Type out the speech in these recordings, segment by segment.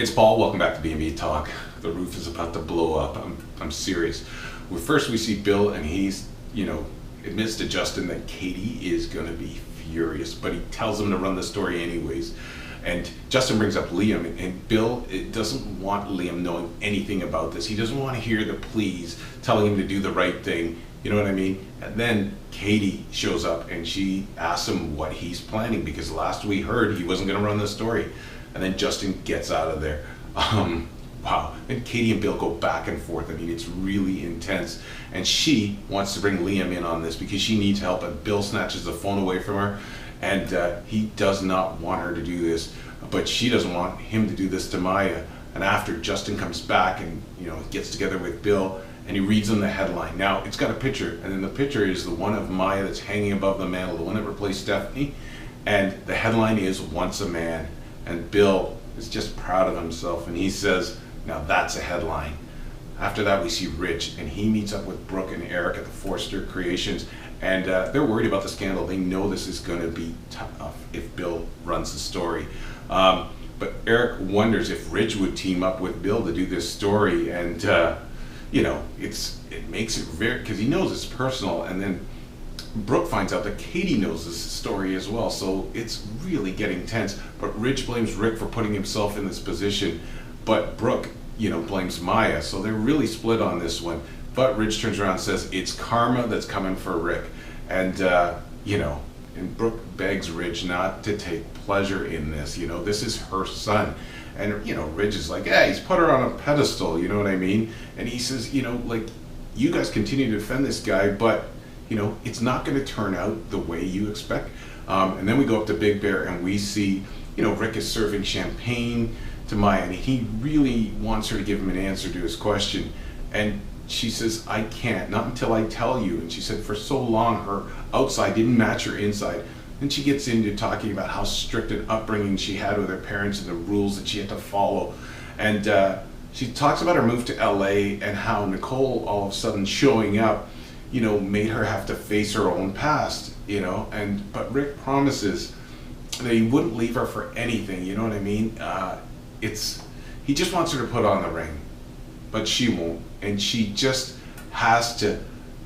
It's Paul. Welcome back to B&B Talk. The roof is about to blow up. I'm serious. Well, first we see Bill, and he's, admits to Justin that Katie is going to be furious, but he tells him to run the story anyways. And Justin brings up Liam, and Bill doesn't want Liam knowing anything about this. He doesn't want to hear the pleas telling him to do the right thing. You know what I mean? And then Katie shows up, and she asks him what he's planning, because last we heard he wasn't going to run the story. And then Justin gets out of there. Wow. And Katie and Bill go back and forth. I mean, it's really intense. And she wants to bring Liam in on this because she needs help. And Bill snatches the phone away from her. And he does not want her to do this. But she doesn't want him to do this to Maya. And after, Justin comes back and, gets together with Bill. And he reads them the headline. Now, it's got a picture. And then the picture is the one of Maya that's hanging above the mantle, the one that replaced Stephanie. And the headline is "Once a Man." And Bill is just proud of himself, and he says, now that's a headline. After that, we see Rich, and he meets up with Brooke and Eric at the Forster Creations, and they're worried about the scandal. They know this is going to be tough if Bill runs the story. But Eric wonders if Rich would team up with Bill to do this story, and it makes it very, because he knows it's personal, and then Brooke finds out that Katie knows this story as well, so it's really getting tense. But Rich blames Rick for putting himself in this position, but Brooke, blames Maya, so they're really split on this one. But Rich turns around and says it's karma that's coming for Rick, and and Brooke begs Rich not to take pleasure in this. This is her son, and Rich is like, yeah, he's put her on a pedestal. You know what I mean? And he says, you guys continue to defend this guy, but it's not going to turn out the way you expect. And then we go up to Big Bear, and we see, Rick is serving champagne to Maya, and he really wants her to give him an answer to his question. And she says, I can't, not until I tell you. And she said for so long her outside didn't match her inside. Then she gets into talking about how strict an upbringing she had with her parents and the rules that she had to follow. And she talks about her move to LA and how Nicole all of a sudden showing up made her have to face her own past, but Rick promises that he wouldn't leave her for anything, you know what I mean? He just wants her to put on the ring, but she won't, and she just has to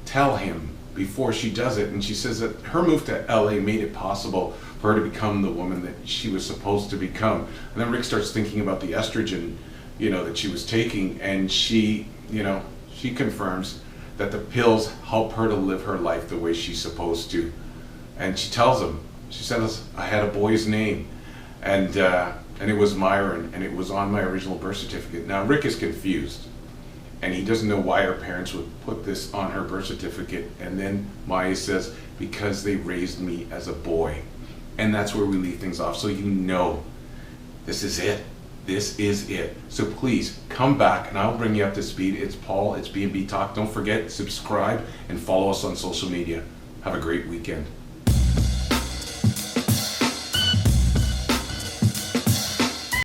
tell him before she does it. And she says that her move to LA made it possible for her to become the woman that she was supposed to become. And then Rick starts thinking about the estrogen, that she was taking, and she confirms that the pills help her to live her life the way she's supposed to. And she tells him, she says, I had a boy's name, and it was Myron, and it was on my original birth certificate. Now Rick is confused, and he doesn't know why her parents would put this on her birth certificate. And then Maya says, because they raised me as a boy. And that's where we leave things off. So this is it. This is it. So please come back, and I'll bring you up to speed. It's Paul. It's B&B Talk. Don't forget, subscribe and follow us on social media. Have a great weekend.